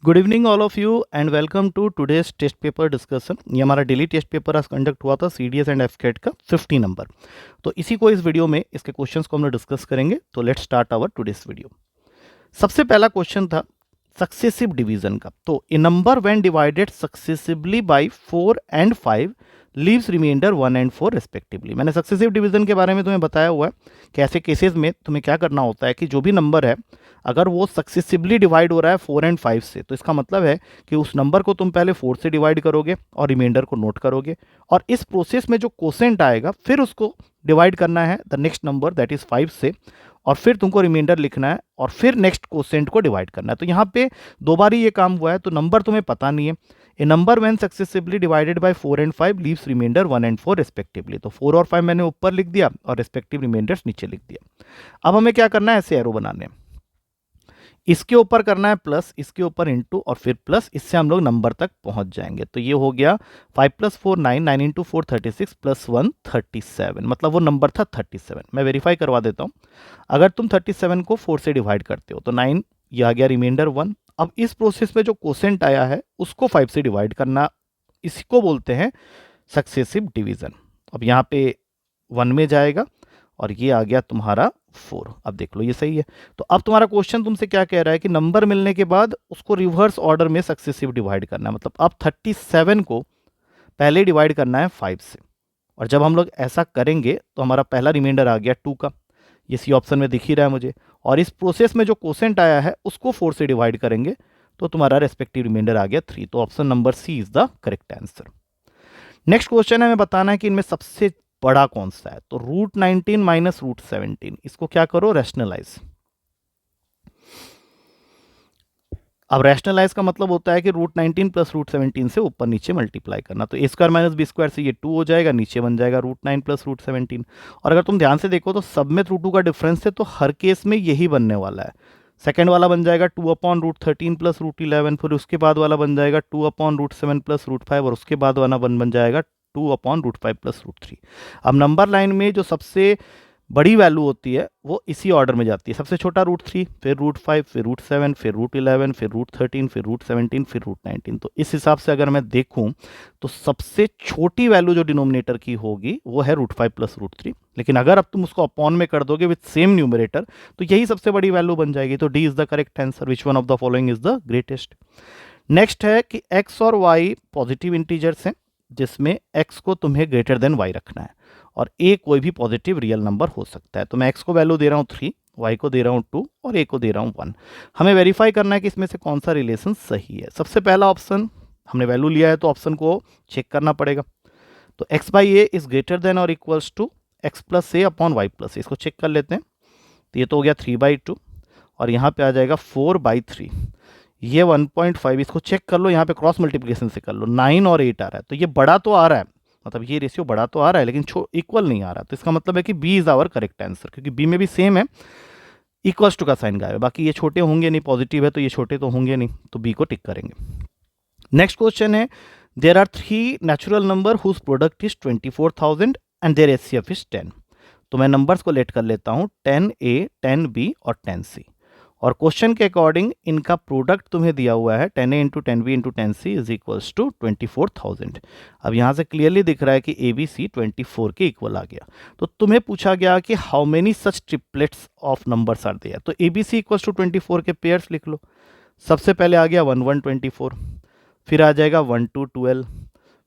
Good evening all of you and welcome to today's test paper discussion. ये हमारा daily test paper आज conduct हुआ था CDS and एफकेट का 50 नंबर। तो इसी को इस वीडियो में इसके क्वेश्चंस को हम लोग डिस्कस करेंगे। तो let's start our today's video. सबसे पहला क्वेश्चन था सक्सेसिव डिवीजन का। तो a number when divided successively by 4 and 5 leaves reminder 1 and 4 respectively. मैंने सक्सेसिव डिवीजन के बारे में तुम्हें बताया हुआ है कि ऐसे केसेस में तुम्हें क्या करना होता है कि जो भी नंबर है अगर वो सक्सेसिवली डिवाइड हो रहा है 4 एंड 5 से, तो इसका मतलब है कि उस नंबर को तुम पहले 4 से डिवाइड करोगे और रिमाइंडर को नोट करोगे, और इस प्रोसेस में जो कोसेंट आएगा फिर उसको डिवाइड करना है the next number that is 5 से, और फिर तुमको रिमाइंडर लिखना है और फिर नेक्स्ट कोसेंट को डिवाइड करना है। तो यहाँ पे दो बार ही ये काम हुआ है, तो नंबर तुम्हें पता नहीं है। A number when successively divided by 4 and 5 leaves reminder 1 and 4 respectively. तो 4 और 5 मैंने ऊपर लिख दिया और रेस्पेक्टिव रिमाइंडर्स नीचे लिख दिया। अब हमें क्या करना है, ऐसे एरो बनाने हैं। इसके ऊपर करना है प्लस, इसके ऊपर इंटू और फिर प्लस, इससे हम लोग नंबर तक पहुंच जाएंगे। तो ये हो गया 5 + 4 9, 9 × 4 36 + 1 37, मतलब वो नंबर था 37। मैं वेरीफाई करवा देता हूँ। अगर तुम 37 को 4 से डिवाइड करते हो तो 9, ये आ गया रिमाइंडर 1। अब इस प्रोसेस में जो कोसेंट आया है उसको 5 से डिवाइड करना, इसको बोलते हैं सक्सेसिव डिवीजन। अब यहाँ पे 1 में जाएगा और ये आ गया तुम्हारा 4। अब देख लो ये सही है। तो अब तुम्हारा क्वेश्चन तुमसे क्या कह रहा है कि नंबर मिलने के बाद उसको रिवर्स ऑर्डर में सक्सेसिव डिवाइड करना है। मतलब अब 37 को पहले डिवाइड करना है 5 से, और जब हम लोग ऐसा करेंगे तो हमारा पहला रिमाइंडर आ गया 2 का, ये सी ऑप्शन में दिख ही रहा है मुझे, और इस प्रोसेस में जो कोसेंट आया है उसको 4 से डिवाइड करेंगे तो तुम्हारा रेस्पेक्टिव रिमाइंडर आ गया 3। तो option number C is the correct answer. Next question है, हमें बताना है कि इनमें सबसे बड़ा कौन सा है। तो √19 - √17, इसको क्या करो, रैशनलाइज। अब रैशनलाइज का मतलब होता है कि √19 + √17 से ऊपर नीचे मल्टीप्लाई करना। तो a² - b² से ये 2 हो जाएगा, नीचे बन जाएगा √9 + √17। और अगर तुम ध्यान से देखो तो सब में √2 का डिफरेंस है, तो हर केस में यही बनने वाला है। सेकंड वाला बन जाएगा 2/√13 + √11, फिर उसके बाद वाला बन जाएगा 2/√7 + √5, और उसके बाद वाला बन जाएगा 2/√5 + √3। अब नंबर लाइन में जो सबसे बड़ी वैल्यू होती है वो इसी ऑर्डर में जाती है। सबसे छोटा √3, फिर √5, फिर √7, फिर √11, फिर √13, फिर √17, फिर √19। तो इस हिसाब से अगर मैं देखूं तो सबसे छोटी वैल्यू जो डिनोमिनेटर की होगी वो है √5 + √3। लेकिन अगर अब तुम उसको अपॉन में कर दोगे विथ सेम न्यूमरेटर तो यही सबसे बड़ी वैल्यू बन जाएगी। तो D is the correct answer. Which one of the following is the greatest. Next है कि x और y पॉजिटिव इंटीजर्स हैं, जिसमें x को तुम्हें ग्रेटर देन y रखना है, और a कोई भी पॉजिटिव रियल नंबर हो सकता है। तो मैं x को वैल्यू दे रहा हूँ 3, y को दे रहा हूँ 2 और a को दे रहा हूँ 1। हमें वेरीफाई करना है कि इसमें से कौन सा रिलेशन सही है। सबसे पहला ऑप्शन, हमने वैल्यू लिया है तो ऑप्शन को चेक करना पड़ेगा। तो x/a इज ग्रेटर देन और equals to x + a upon y + a। इसको चेक कर लेते हैं। तो ये तो हो गया 3/2, और यहाँ पे आ जाएगा 4/3। ये 1.5, इसको चेक कर लो, यहाँ पे क्रॉस मल्टीप्लिकेशन से कर लो, 9 और 8 आ रहा है। तो ये बड़ा तो आ रहा है, मतलब ये रेशियो बड़ा तो आ रहा है, लेकिन इक्वल नहीं आ रहा। तो इसका मतलब है कि B is our correct answer, क्योंकि बी में भी सेम है, इक्वल्स टू का साइन गायब है। बाकी ये छोटे होंगे नहीं, पॉजिटिव है तो ये छोटे तो होंगे नहीं, तो बी को टिक करेंगे। नेक्स्ट क्वेश्चन है, there are 3 natural number whose product is 24,000 and their HCF is 10। तो मैं नंबर्स को लेट कर लेता हूँ 10A, 10B और 10C। और क्वेश्चन के अकॉर्डिंग इनका प्रोडक्ट तुम्हें दिया हुआ है 10A × 10B × 10C is equals to 24,000। अब यहाँ से क्लियरली दिख रहा है कि ABC 24 के इक्वल आ गया। तो तुम्हें पूछा गया कि how many such triplets of numbers are there. तो ABC इक्वल्स टू 24 के पेयर्स लिख लो। सबसे पहले आ गया 1 1 24, फिर आ जाएगा 1 2 12,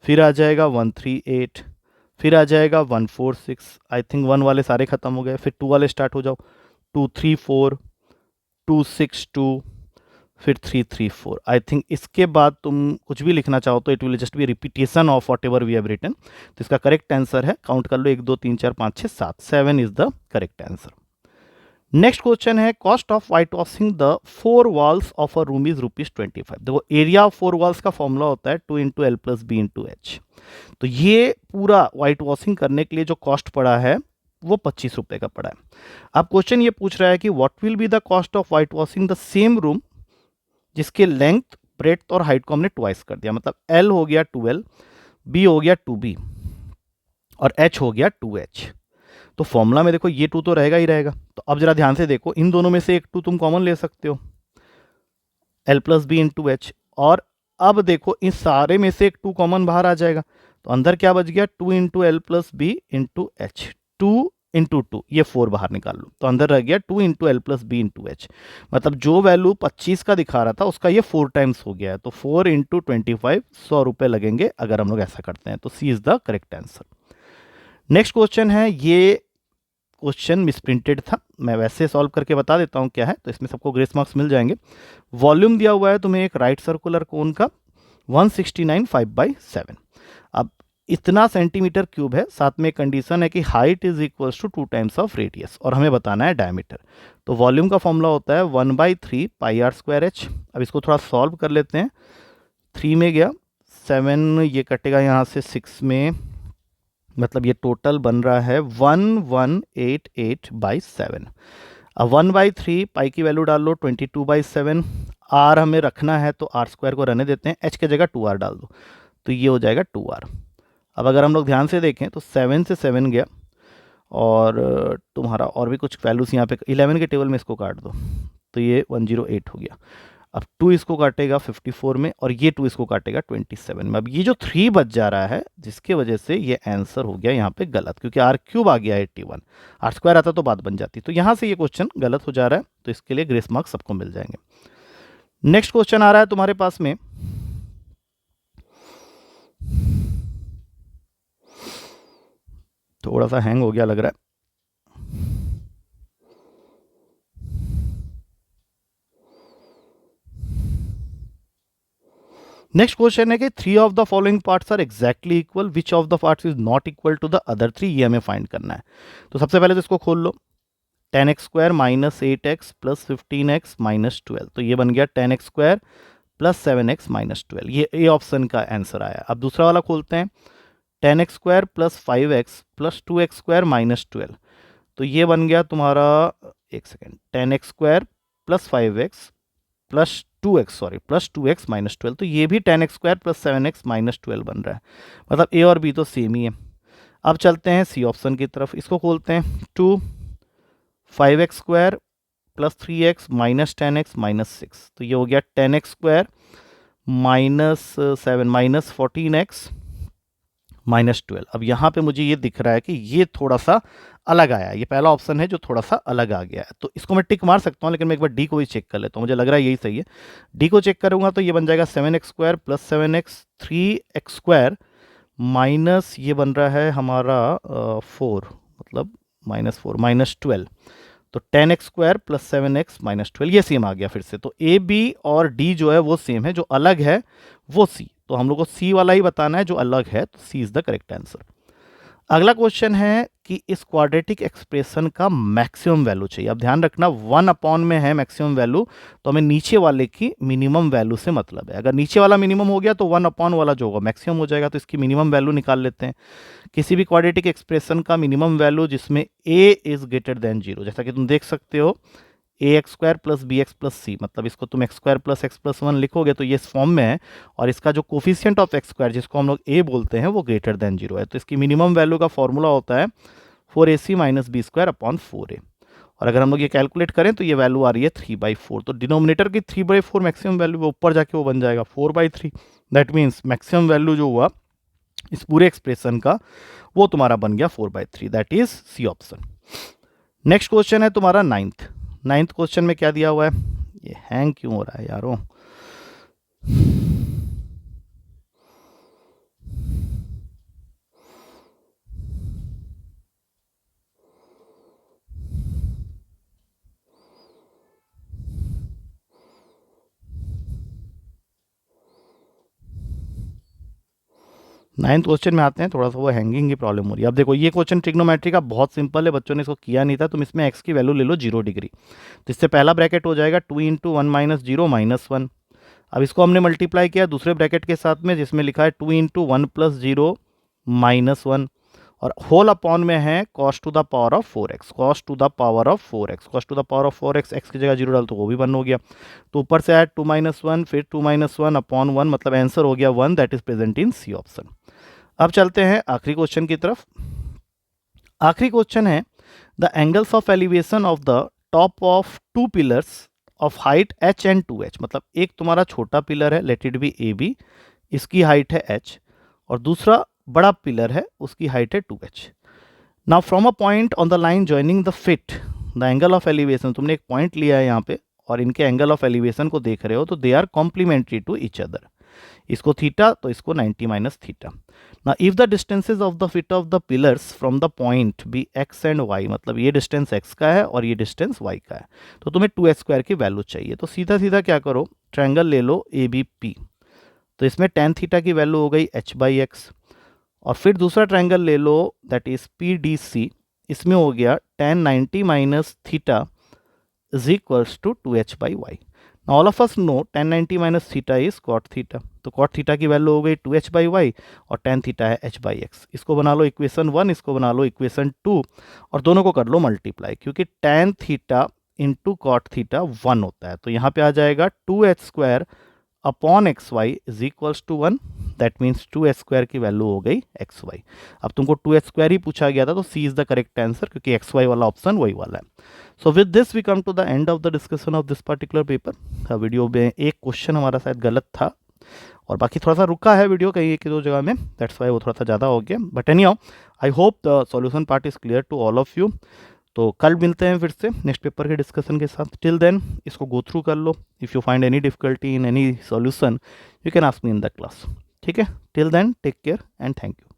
फिर आ जाएगा 1 3 8, फिर आ जाएगा 1 4 6। आई थिंक 1 वाले सारे खत्म हो गए, फिर 2 वाले स्टार्ट हो जाओ, 2 3 4, 2 6 2, फिर 3 3 4। आई थिंक इसके बाद तुम कुछ भी लिखना चाहो तो it will just be repetition of whatever we have written. तो इसका करेक्ट आंसर है, काउंट कर लो, 1 2 3 4 5 6 7, 7 is the correct answer. Next question है, cost of whitewashing the 4 walls of a room is ₹25। देखो एरिया ऑफ 4 वॉल्स का formula होता है 2 × L + B × H। तो ये पूरा वाइट वॉशिंग करने के लिए जो कॉस्ट पड़ा है वो ₹25 का पड़ा है। अब क्वेश्चन ये पूछ रहा है कि what will be the cost of whitewashing the same room जिसके लेंथ, ब्रेड्थ और हाइट को हमने ट्वाइस कर दिया। मतलब L हो गया 2L, B हो गया 2B और H हो गया 2H। तो फॉर्मूला में देखो ये 2 तो रहेगा ही रहेगा। तो अब जरा ध्यान से देखो, इन दोनों में से एक 2 तुम कॉमन ले सकते हो। L plus B into H. और अब देखो इस सारे में से एक 2 कॉमन बाहर आ जाएगा, तो अंदर क्या बच गया, 2 into L plus B into H. 2 into 2, ये 4 बाहर निकाल लो, तो अंदर रह गया 2 into L plus B into H. मतलब जो वैल्यू 25 का दिखा रहा था उसका ये 4 टाइम्स हो गया है, तो 4 इंटू 25, 100 रुपये लगेंगे अगर हम लोग ऐसा करते हैं, तो C is the correct answer. Next question है, ये क्वेश्चन मिसप्रिंटेड था, मैं वैसे सॉल्व करके बता देता हूँ क्या है, तो इसमें सबको ग्रेस मार्क्स मिल जाएंगे। वॉल्यूम दिया हुआ है तुम्हें एक राइट सर्कुलर कोन का 169 5/7। अब इतना सेंटीमीटर क्यूब है, साथ में कंडीशन है कि height is equals to 2 times of radius, और हमें बताना है डायमीटर। तो वॉल्यूम का फॉर्मूला होता है 1/3 πr²h। अब इसको थोड़ा सॉल्व कर लेते हैं। 3 में गया 7, ये कटेगा यहाँ से 6 में, मतलब ये टोटल बन रहा है 1188/7। अब 1/3 पाई की वैल्यू डाल लो 22/7। आर हमें रखना है तो r² को रहने देते हैं, h की जगह 2r डाल दो, तो ये हो जाएगा 2r। अब अगर हम लोग ध्यान से देखें तो 7 से 7 गया, और तुम्हारा और भी कुछ वैल्यूज़ यहाँ पे 11 के टेबल में इसको काट दो, तो ये 108 हो गया। अब 2 इसको काटेगा 54 में, और ये 2 इसको काटेगा 27 में। अब ये जो 3 बच जा रहा है, जिसके वजह से ये आंसर हो गया यहाँ पे गलत, क्योंकि r³ आ गया 81, r² आता तो बात बन जाती। तो यहाँ से ये क्वेश्चन गलत हो जा रहा है, तो इसके लिए ग्रेस मार्क्स सबको मिल जाएंगे। नेक्स्ट क्वेश्चन आ रहा है तुम्हारे पास में, थोड़ा सा हैंग हो गया लग रहा है। नेक्स्ट क्वेश्चन है कि 3 of the following parts are exactly equal, which of the parts is not equal to the other 3, ये हमें फाइंड करना है। तो सबसे पहले तो इसको खोल लो, 10x² minus 8x plus 15x minus 12, तो ये बन गया 10x² प्लस 7x माइनस 12, ये ए ऑप्शन का आंसर आया। अब दूसरा वाला खोलते हैं, 10x² plus 5x plus 2x² minus 12, तो ये बन गया तुम्हारा, एक second, 10x² plus 5x plus 2x minus 12, तो ये भी 10x² प्लस 7x माइनस 12 बन रहा है। मतलब ए और बी तो सेम ही है। अब चलते हैं सी ऑप्शन की तरफ, इसको खोलते हैं, 2 5x² plus 3x minus 10x minus 6, तो ये हो गया 10x² minus 7 minus 14x minus 12। अब यहाँ पे मुझे ये दिख रहा है कि ये थोड़ा सा अलग आया है, ये पहला ऑप्शन है जो थोड़ा सा अलग आ गया है, तो इसको मैं टिक मार सकता हूँ, लेकिन मैं एक बार डी को भी चेक कर लेता हूँ, मुझे लग रहा है यही सही है। डी को चेक करूँगा तो ये बन जाएगा 7x² plus 7x 3x² minus, ये बन रहा है हमारा 4, मतलब -4 माइनस 12, तो 10x² प्लस 7x माइनस 12, ये सेम आ गया फिर से। तो ए बी और डी जो है वो सेम है, जो अलग है वो सी, तो हम लोग को सी वाला ही बताना है जो अलग है, तो सी इज द करेक्ट आंसर। अगला क्वेश्चन है कि इस क्वाड्रेटिक एक्सप्रेशन का मैक्सिमम वैल्यू चाहिए। अब ध्यान रखना 1 में है मैक्सिमम वैल्यू, तो हमें नीचे वाले की मिनिमम वैल्यू से मतलब है। अगर नीचे वाला मिनिमम हो गया तो 1 वाला जो होगा मैक्सिमम हो जाएगा, तो इसकी मिनिमम वैल्यू निकाल लेते हैं। किसी भी क्वाड्रेटिक एक्सप्रेशन का मिनिमम वैल्यू जिसमें a इज ग्रेटर देन 0, जैसा कि तुम देख सकते हो ax² plus bx plus c, मतलब इसको तुम x² प्लस x प्लस 1 लिखोगे तो ये इस फॉर्म में है, और इसका जो कोफिशिएंट ऑफ x² जिसको हम लोग a बोलते हैं वो ग्रेटर देन 0 है, तो इसकी मिनिमम वैल्यू का फॉर्मूला होता है 4ac minus b² upon 4a। और अगर हम लोग ये कैलकुलेट करें तो ये वैल्यू आ रही है 3/4, तो डिनोमिनेटर की 3/4 मैक्सिमम वैल्यू वो ऊपर जाके वो बन जाएगा 4/3। दैट मीन्स मैक्सिमम वैल्यू जो हुआ इस पूरे एक्सप्रेशन का वो तुम्हारा बन गया 4/3, that is C option. Next question है तुम्हारा नाइन्थ क्वेश्चन में क्या दिया हुआ है, ये हैंग क्यों हो रहा है यारों। नाइन्थ क्वेश्चन में आते हैं, थोड़ा सा वो हैंगिंग की प्रॉब्लम हो रही है। अब देखो ये क्वेश्चन ट्रिग्नोमेट्री का बहुत सिंपल है, बच्चों ने इसको किया नहीं था। तुम इसमें x की वैल्यू ले लो 0 डिग्री, तो इससे पहला ब्रैकेट हो जाएगा 2 इंटू 1 माइनस 0 माइनस 1। अब इसको हमने मल्टीप्लाई किया दूसरे ब्रैकेट के साथ में जिसमें लिखा है 2 इंटू 1 प्लस 0 माइनस 1, और होल अपॉन में है cos to the power of 4x, cos to the power of 4x, cos to the power of 4x, x की जगह 0 डाल तो वो भी 1 हो गया। तो ऊपर से आया 2 माइनस 1, फिर 2 माइनस 1 अपॉन 1, मतलब आंसर हो गया 1, that is present in C option. अब चलते हैं आखिरी क्वेश्चन की तरफ। आखिरी क्वेश्चन है the angles of elevation of the top of 2 pillars of height h and 2h, मतलब एक तुम्हारा छोटा पिलर है, let it be A B, इसकी हाइट है h, और दूसरा बड़ा पिलर है, उसकी हाइट है 2h। Now from a point on the line joining the fit, the angle of elevation, तुमने एक पॉइंट लिया है यहाँ पे और इनके एंगल ऑफ एलिवेशन को देख रहे हो, तो they are complementary to each other. इसको थीटा तो इसको 90 माइनस थीटा। ना if the distances of the feet of the pillars from the point B X and Y, मतलब ये डिस्टेंस एक्स का है और ये डिस्टेंस वाई का है, तो तुम्हें 2h² की वैल्यू चाहिए। तो सीधा सीधा क्या करो, ट्रायंगल ले लो ए बी पी, तो इसमें tan थीटा की वैल्यू हो गई h/x, और फिर दूसरा ट्रायंगल ले लो that is P D C, इसमें हो गया tan 90 minus theta is equals to 2h/y। All of us know tan 90 minus theta is cot theta, तो cot थीटा की वैल्यू हो गई 2h/y और tan थीटा है h/x। इसको बना लो इक्वेशन 1, इसको बना लो इक्वेशन 2, और दोनों को कर लो मल्टीप्लाई, क्योंकि tan theta into cot theta 1 होता है, तो यहाँ पे आ जाएगा 2h² upon XY is equals to 1, that means 2h² की वैल्यू हो गई XY। अब तुमको 2h² ही पूछा गया था, तो C is the correct answer, क्योंकि XY वाला ऑप्शन वही वाला है। So with this we come to the end of the discussion of this particular paper. Video में एक क्वेश्चन हमारा शायद गलत था, और बाकी थोड़ा सा रुका है वीडियो कहीं एक दो जगह में, दैट्स वाई वो थोड़ा सा ज़्यादा हो गया, but anyhow I hope the solution part is clear to all of you. तो कल मिलते हैं फिर से नेक्स्ट पेपर के डिस्कशन के साथ। टिल देन इसको गो थ्रू कर लो, if you find any difficulty in any solution you can ask me in the class, ठीक है। Till then take care and thank you.